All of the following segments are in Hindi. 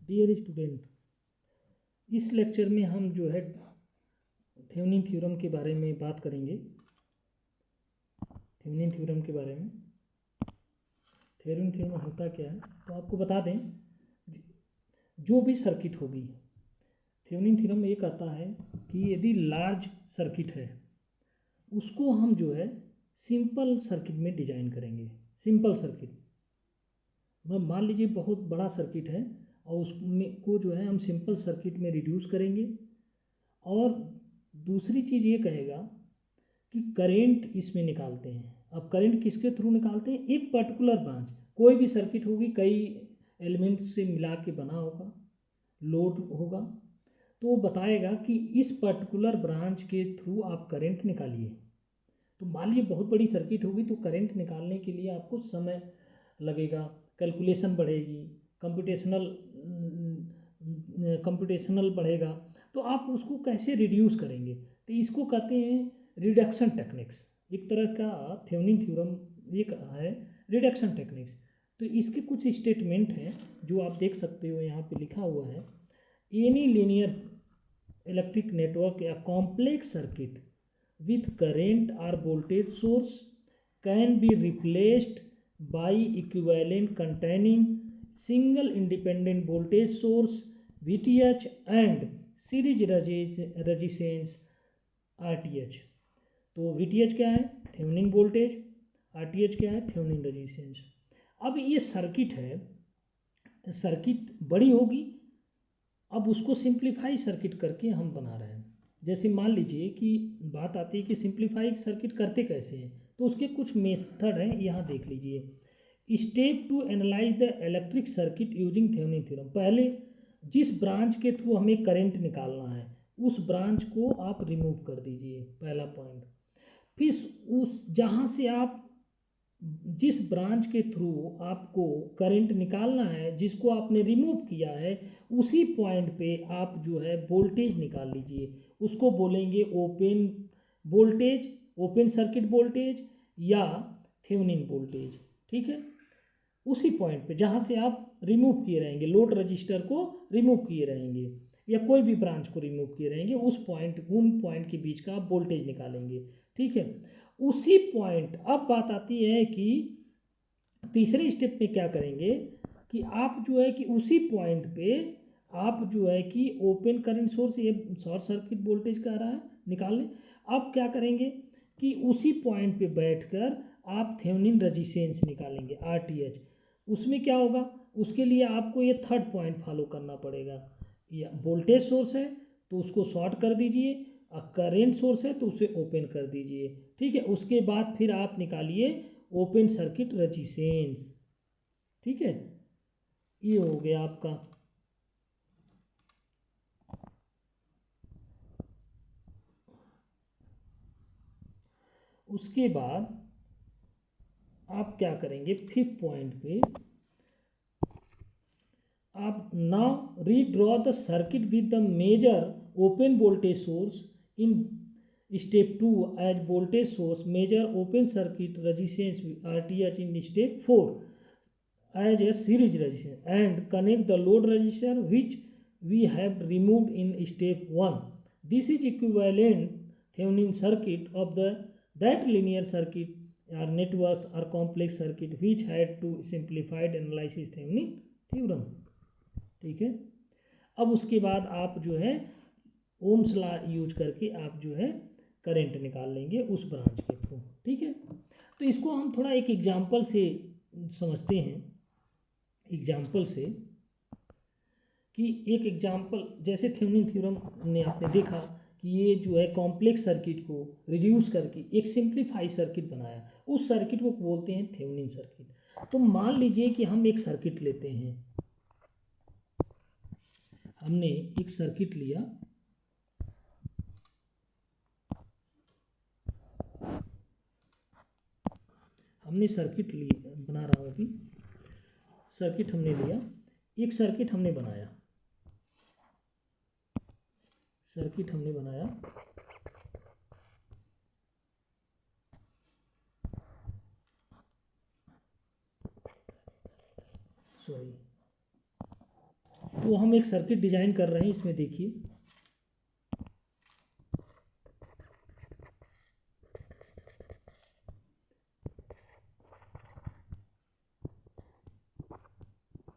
डियर स्टूडेंट, इस लेक्चर में हम जो है थेवेनिन थ्योरम के बारे में बात करेंगे। थेवेनिन थ्योरम के बारे में, थेवेनिन थ्योरम होता क्या है तो आपको बता दें। जो भी सर्किट होगी, थेवेनिन थ्योरम ये कहता है कि यदि लार्ज सर्किट है उसको हम जो है सिंपल सर्किट में डिजाइन करेंगे। सिंपल सर्किट मान लीजिए बहुत बड़ा सर्किट है और उसमें को जो है हम सिंपल सर्किट में रिड्यूस करेंगे। और दूसरी चीज़ ये कहेगा कि करंट इसमें निकालते हैं। अब करंट किसके थ्रू निकालते हैं? एक पर्टिकुलर ब्रांच, कोई भी सर्किट होगी, कई एलिमेंट से मिला के बना होगा, लोड होगा, तो वो बताएगा कि इस पर्टिकुलर ब्रांच के थ्रू आप करंट निकालिए। तो मान लीजिए बहुत बड़ी सर्किट होगी तो करंट निकालने के लिए आपको समय लगेगा, कैलकुलेशन बढ़ेगी, कंप्यूटेशनल बढ़ेगा। तो आप उसको कैसे रिड्यूस करेंगे? तो इसको कहते हैं रिडक्शन टेक्निक्स। एक तरह का थेवेनिन थ्योरम ये है रिडक्शन टेक्निक्स। तो इसके कुछ स्टेटमेंट हैं जो आप देख सकते हो, यहाँ पे लिखा हुआ है। एनी लीनियर इलेक्ट्रिक नेटवर्क या complex circuit with current or voltage source can be replaced by equivalent containing single independent voltage source VTH and series resistance RTH। तो VTH क्या है? Thevenin voltage. RTH क्या है? Thevenin resistance. अब ये सर्किट है, सर्किट बड़ी होगी, अब उसको सिंप्लीफाई सर्किट करके हम बना रहे हैं। जैसे मान लीजिए कि बात आती है कि सिंप्लीफाई सर्किट करते कैसे हैं, तो उसके कुछ मेथड हैं, यहाँ देख लीजिए। Step two analyse the electric circuit using Thevenin theorem. पहले जिस ब्रांच के थ्रू हमें करंट निकालना है उस ब्रांच को आप रिमूव कर दीजिए, पहला पॉइंट। फिर उस जहाँ से आप जिस ब्रांच के थ्रू आपको करंट निकालना है, जिसको आपने रिमूव किया है, उसी पॉइंट पे आप जो है वोल्टेज निकाल लीजिए। उसको बोलेंगे open voltage, open circuit voltage या थेवेनिन वोल्टेज। ठीक है, उसी पॉइंट पे जहाँ से आप रिमूव किए रहेंगे, लोड रजिस्टर को रिमूव किए रहेंगे या कोई भी ब्रांच को रिमूव किए रहेंगे, उन पॉइंट के बीच का आप वोल्टेज निकालेंगे। ठीक है, उसी पॉइंट, अब बात आती है कि तीसरे स्टेप में क्या करेंगे कि आप जो है कि उसी पॉइंट पे आप जो है कि ओपन करंट सोर्स, ये शॉर्ट सर्किट वोल्टेज कह रहा है, निकाल लें। अब क्या करेंगे कि उसी पॉइंट पे बैठकर आप थेवेनिन रेजिस्टेंस निकालेंगे, RTH। उसमें क्या होगा, उसके लिए आपको ये थर्ड पॉइंट फॉलो करना पड़ेगा। या वोल्टेज सोर्स है तो उसको शॉर्ट कर दीजिए, और करेंट सोर्स है तो उसे ओपन कर दीजिए। ठीक है, उसके बाद फिर आप निकालिए ओपन सर्किट रेजिस्टेंस। ठीक है, ये हो गया आपका। उसके बाद आप क्या करेंगे, फिफ्थ पॉइंट पे आप now redraw the circuit with the measure open voltage source in step 2 as voltage source, measure open circuit resistance RTH in step 4 as a series resistance and connect the load resistor which we have removed in step 1. This is equivalent Thevenin circuit of that linear circuit or networks or complex circuit which had to simplified analysis Thevenin theorem. ठीक है, अब उसके बाद आप जो है ओम्स लॉ यूज करके आप जो है करंट निकाल लेंगे उस ब्रांच के थ्रू। ठीक है, तो इसको हम थोड़ा एक एग्जाम्पल से समझते हैं। एग्जाम्पल से कि एक एग्जाम्पल जैसे थेवेनिन थ्योरम ने आपने देखा कि ये जो है कॉम्प्लेक्स सर्किट को रिड्यूस करके एक सिंप्लीफाई सर्किट बनाया, उस सर्किट को बोलते हैं थेवेनिन सर्किट। तो मान लीजिए कि हम एक सर्किट लेते हैं, हमने एक सर्किट लिया, हमने सर्किट लिया, बना रहा हूँ अभी, सर्किट हमने लिया, एक सर्किट हमने बनाया, सर्किट हमने बनाया, सॉरी, तो हम एक सर्किट डिजाइन कर रहे हैं, इसमें देखिए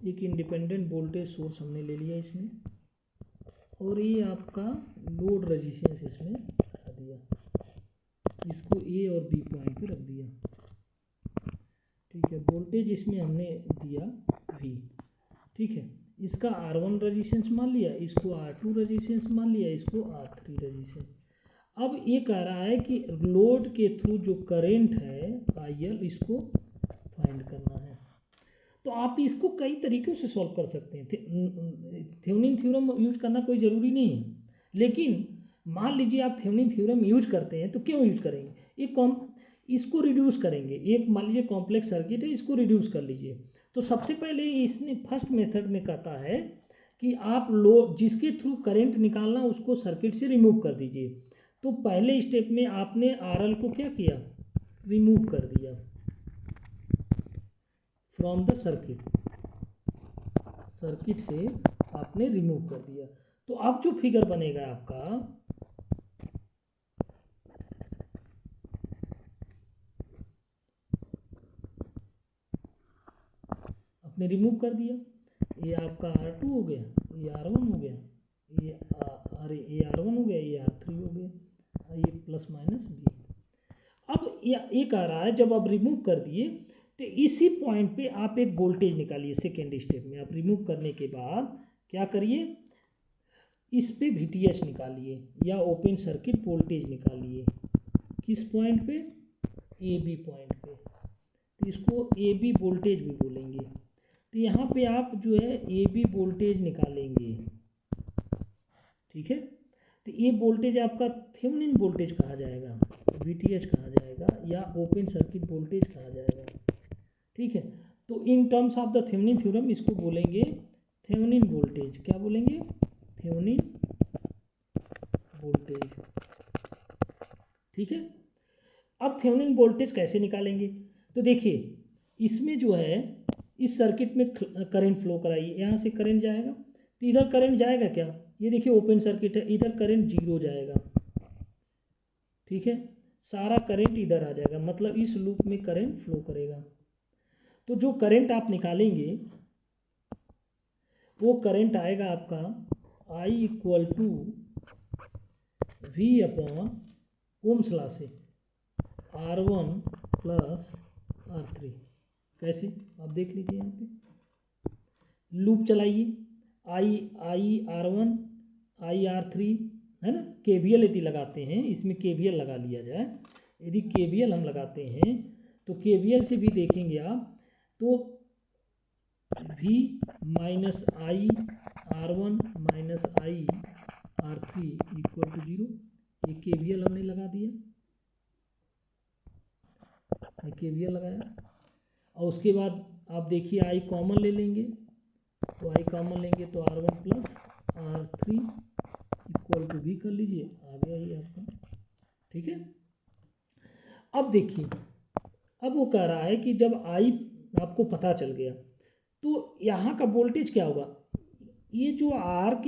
एक इंडिपेंडेंट वोल्टेज सोर्स हमने ले लिया इसमें, और ये आपका लोड रेजिस्टेंस इसमें लगा दिया, इसको ए और बी पॉइंट पे रख दिया। ठीक है, वोल्टेज इसमें हमने दिया वी। ठीक है, इसका R1 रेजिस्टेंस मान लिया, इसको R2 रेजिस्टेंस मान लिया, इसको R3 रेजिस्टेंस। अब ये कह रहा है कि लोड के थ्रू जो करंट है IL, इसको फाइंड करना है। तो आप इसको कई तरीक़ों से सॉल्व कर सकते हैं। थेवेनिन थ्योरम यूज करना कोई ज़रूरी नहीं है, लेकिन मान लीजिए आप थेवेनिन थ्योरम यूज करते हैं तो क्यों यूज करेंगे, इसको रिड्यूस करेंगे। एक मान लीजिए कॉम्प्लेक्स सर्किट है, इसको रिड्यूस कर लीजिए। तो सबसे पहले इसने फर्स्ट मेथड में कहता है कि आप जिसके थ्रू करंट निकालना उसको सर्किट से रिमूव कर दीजिए। तो पहले स्टेप में आपने RL को क्या किया, रिमूव कर दिया फ्रॉम द सर्किट से आपने रिमूव कर दिया। तो अब जो फिगर बनेगा आपका, आपने रिमूव कर दिया, ये आपका R2 हो गया, ये R1 हो गया, ये R1 हो गया, ये R3 हो गया, ये प्लस माइनस बी। अब ये कह रहा है जब आप रिमूव कर दिए तो इसी पॉइंट पे आप एक वोल्टेज निकालिए। सेकेंड स्टेप में आप रिमूव करने के बाद क्या करिए, इस पे VTH निकालिए या ओपन सर्किट वोल्टेज निकालिए। किस पॉइंट पे, AB पॉइंट पे। तो इसको AB वोल्टेज भी बोलेंगे। तो यहाँ पे आप जो है AB वोल्टेज निकालेंगे। ठीक है, तो ये वोल्टेज आपका थेवेनिन वोल्टेज कहा जाएगा, VTH कहा जाएगा, या ओपन सर्किट वोल्टेज कहा जाएगा। ठीक है, तो in terms of the Thevenin theorem इसको बोलेंगे थेवेनिन वोल्टेज। क्या बोलेंगे, थेवेनिन वोल्टेज। ठीक है, अब थेवेनिन वोल्टेज कैसे निकालेंगे, तो देखिए इसमें जो है इस सर्किट में करंट फ्लो कराइए, यहाँ से करंट जाएगा, तो इधर करंट जाएगा क्या, ये देखिए ओपन सर्किट है, इधर करंट 0 जाएगा। ठीक है, सारा करंट इधर आ जाएगा, मतलब इस लूप में करंट फ्लो करेगा। तो जो करंट आप निकालेंगे वो करंट आएगा आपका I equal to V upon Ohm's law से R1 प्लस R3। कैसे, आप देख लीजिए, यहाँ पे लूप चलाइए, I R1 I R3 है ना। KVL यदि लगाते हैं, इसमें KVL लगा लिया जाए, यदि KVL हम लगाते हैं तो KVL से भी देखेंगे आप, तो V minus I R1 minus I R3 equal to 0। ये KVL हमने लगा दिया, KVL लगाया, और उसके बाद आप देखिए I कॉमन ले लेंगे, तो I कॉमन लेंगे तो R1 plus R3 equal to V कर लीजिए, आ गया ये आपका। ठीक है, अब देखिए, अब वो कह रहा है कि जब I आपको पता चल गया तो यहाँ का वोल्टेज क्या होगा, ये जो R3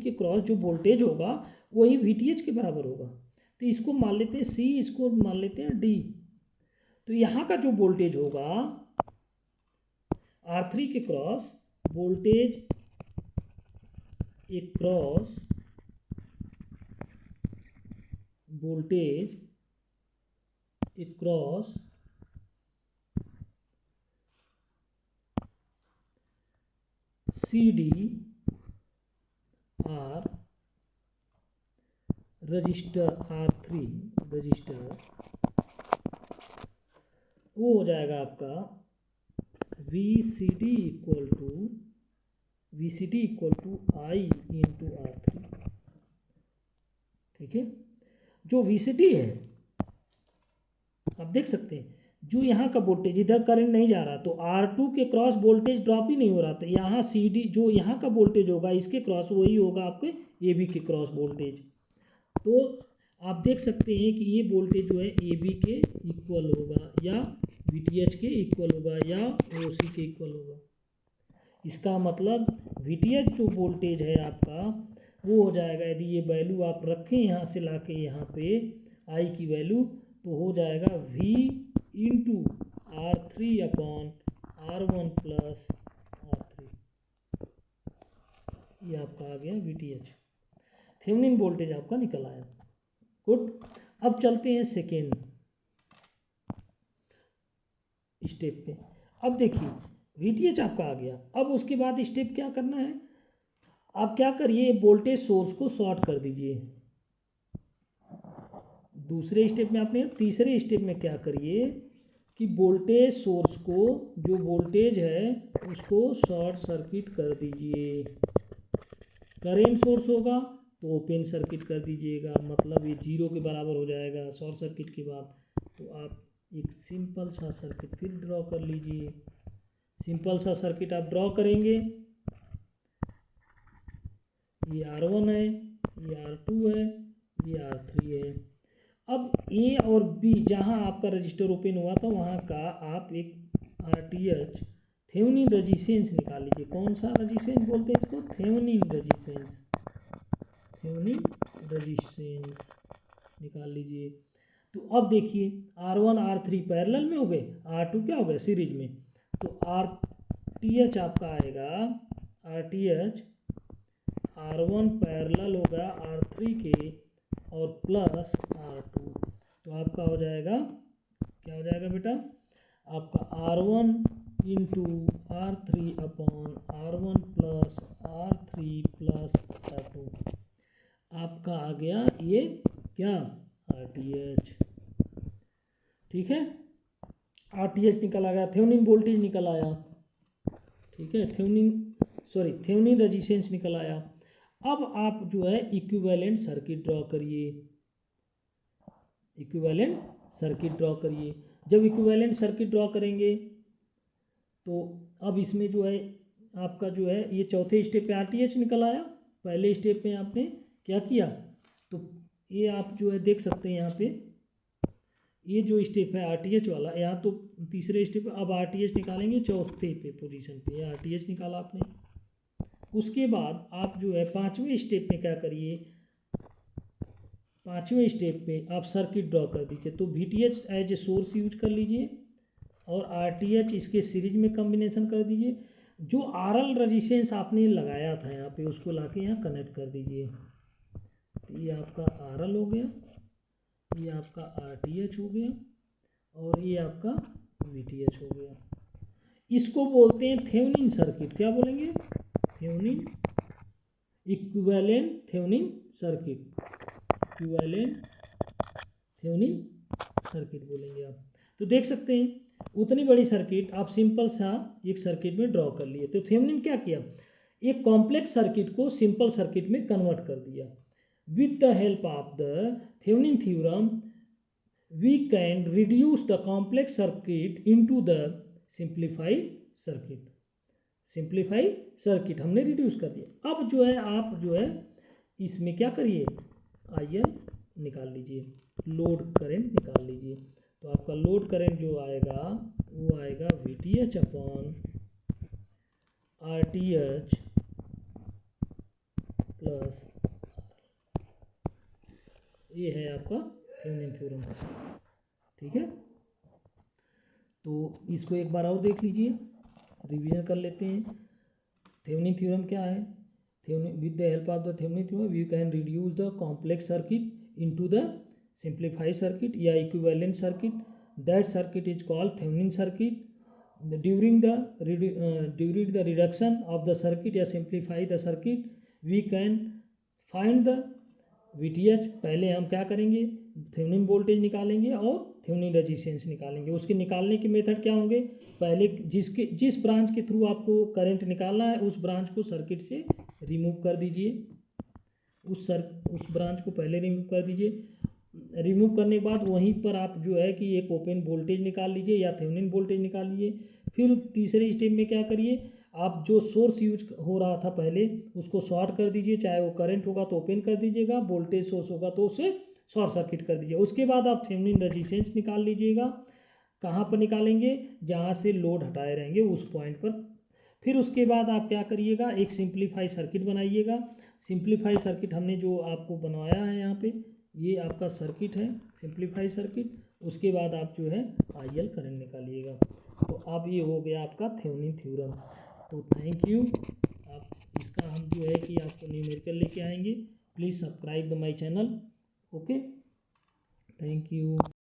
के क्रॉस जो वोल्टेज होगा वही VTH के बराबर होगा। तो इसको मान लेते हैं C, इसको मान लेते हैं D। तो यहाँ का जो वोल्टेज होगा R3 के क्रॉस वोल्टेज, एक क्रॉस वोल्टेज, एक cross CD R resistor R3 resistor, वो हो जाएगा आपका VCD equal to I into R3। ठीक है, जो VCD है आप देख सकते हैं, जो यहाँ का वोल्टेज, इधर करंट नहीं जा रहा तो R2 के क्रॉस वोल्टेज ड्रॉप ही नहीं हो रहा था, यहाँ CD जो यहाँ का वोल्टेज होगा इसके क्रॉस वही होगा आपके AB के क्रॉस वोल्टेज। तो आप देख सकते हैं कि ये वोल्टेज जो है AB के इक्वल होगा, या VTH के इक्वल होगा, या OC के इक्वल होगा। इसका मतलब VTH जो वोल्टेज है आपका वो हो जाएगा, यदि ये वैल्यू आप रखें यहाँ से ला के यहाँ पे I की वैल्यू, तो हो जाएगा V into R3/R1 plus R3। ये आपका आ गया VTH, थेवेनिन वोल्टेज आपका निकल आया। गुड। अब चलते हैं सेकेंड स्टेप पे। अब देखिए VTH आपका आ गया, अब उसके बाद स्टेप क्या करना है, आप क्या करिए, वोल्टेज सोर्स को शॉर्ट कर दीजिए। दूसरे स्टेप में आपने, तीसरे स्टेप में क्या करिए कि वोल्टेज सोर्स को, जो वोल्टेज है उसको शॉर्ट सर्किट कर दीजिए। करेंट सोर्स होगा तो ओपन सर्किट कर दीजिएगा, मतलब ये 0 के बराबर हो जाएगा शॉर्ट सर्किट के बाद। तो आप एक सिंपल सा सर्किट फिर ड्रॉ कर लीजिए। सिंपल सा सर्किट आप ड्रॉ करेंगे, ये R1 है, ये R2 है, ये R3 है। अब A और B जहां आपका रजिस्टर ओपन हुआ था वहां का आप एक RTH थेवेनिन रेजिस्टेंस निकाल लीजिए। कौन सा रेजिस्टेंस बोलते हैं इसको, थेवेनिन रेजिस्टेंस, थेवेनिन रेजिस्टेंस निकाल लीजिए। तो अब देखिए R1 R3 पैरेलल में हो गए, R2 क्या हो गया, सीरीज में। तो RTH आपका आएगा, RTH R1 पैरेलल होगा R3 के और प्लस R2। तो आपका हो जाएगा, क्या हो जाएगा बेटा, आपका R1 into R3/R1 plus R3 plus R2। आपका आ गया ये क्या, RTH। ठीक है, RTH निकल आ गया, थेवेनिन वोल्टेज निकल आया। ठीक है, थेवेनिन रेजिस्टेंस निकल आया। अब आप जो है इक्विवेलेंट सर्किट ड्रॉ करिए। इक्विवेलेंट सर्किट ड्रॉ करिए। जब इक्विवेलेंट सर्किट ड्रॉ करेंगे तो अब इसमें जो है आपका जो है ये चौथे स्टेप पे RTH निकल आया। पहले स्टेप में आपने क्या किया, तो ये आप जो है देख सकते हैं यहाँ पे, ये जो स्टेप है RTH वाला, यहाँ तो तीसरे स्टेप पे अब RTH निकालेंगे चौथे पे पोजीशन पे, ये RTH निकाला आपने। उसके बाद आप जो है पांचवें स्टेप में क्या करिए, पांचवें स्टेप पे आप सर्किट ड्रॉ कर दीजिए। तो VTH as a source use कर लीजिए और RTH इसके सीरीज में कॉम्बिनेशन कर दीजिए। जो RL रेजिस्टेंस आपने लगाया था यहाँ पे उसको लाके यहाँ कनेक्ट कर दीजिए। तो ये आपका RL हो गया, ये आपका RTH हो गया और ये आपका VTH हो गया। इसको बोलते हैं थेवेनिन सर्किट। क्या बोलेंगे, Thevenin equivalent Thevenin circuit, equivalent Thevenin circuit बोलेंगे आप। तो देख सकते हैं उतनी बड़ी सर्किट आप सिंपल सा एक सर्किट में ड्रॉ कर लिए। तो थेवेनिन क्या किया, एक कॉम्प्लेक्स सर्किट को सिंपल सर्किट में कन्वर्ट कर दिया। With the help of the Thevenin theorem we can reduce the complex circuit into the simplified circuit. Simplified circuit हमने रिड्यूस कर दिया। अब जो है आप जो है इसमें क्या करिए, IL निकाल लीजिए, लोड करंट निकाल लीजिए। तो आपका लोड करंट जो आएगा वो आएगा VTH अपॉन RTH प्लस, ये है आपका थेवेनिन थ्योरम। ठीक है, तो इसको एक बार और देख लीजिए, रिवीजन कर लेते हैं। थेवेनिन थ्योरम क्या है, with the help of the Thevenin theorem we can reduce the complex circuit into the simplified circuit या equivalent circuit. That circuit is called Thevenin circuit. During the reduction of the circuit या simplify the circuit we can find the VTH। पहले हम क्या करेंगे, थेवेनिन वोल्टेज निकालेंगे और थेवेनिन रेजिस्टेंस निकालेंगे। उसके निकालने के मेथड क्या होंगे, पहले जिस ब्रांच के थ्रू आपको करंट निकालना है उस ब्रांच को सर्किट से रिमूव कर दीजिए। उस ब्रांच को पहले रिमूव कर दीजिए। रिमूव करने के बाद वहीं पर आप जो है कि एक ओपन वोल्टेज निकाल लीजिए या थेवेनिन वोल्टेज निकाल लीजिए। फिर तीसरे स्टेप में क्या करिए, आप जो सोर्स यूज हो रहा था पहले उसको शॉर्ट कर दीजिए, चाहे वो करंट होगा तो ओपन कर दीजिएगा, वोल्टेज सोर्स होगा तो उसे शॉर्ट सर्किट कर दीजिए। उसके बाद आप थेवेनिन रेजिस्टेंस निकाल लीजिएगा। कहाँ पर निकालेंगे, जहाँ से लोड हटाए रहेंगे उस पॉइंट पर फिर उसके बाद आप क्या करिएगा, एक सिंप्लीफाई सर्किट बनाइएगा। सिंप्लीफाई सर्किट हमने जो आपको बनवाया है यहाँ पे, ये आपका सर्किट है सिंप्लीफाई सर्किट। उसके बाद आप जो है आईएल करंट निकालिएगा। तो अब ये हो गया आपका थेवेनिन थ्योरम। तो थैंक यू। आप इसका हम जो है कि आपको न्यूमेरिकल लेके आएंगे। Please subscribe the my channel. Okay, thank you.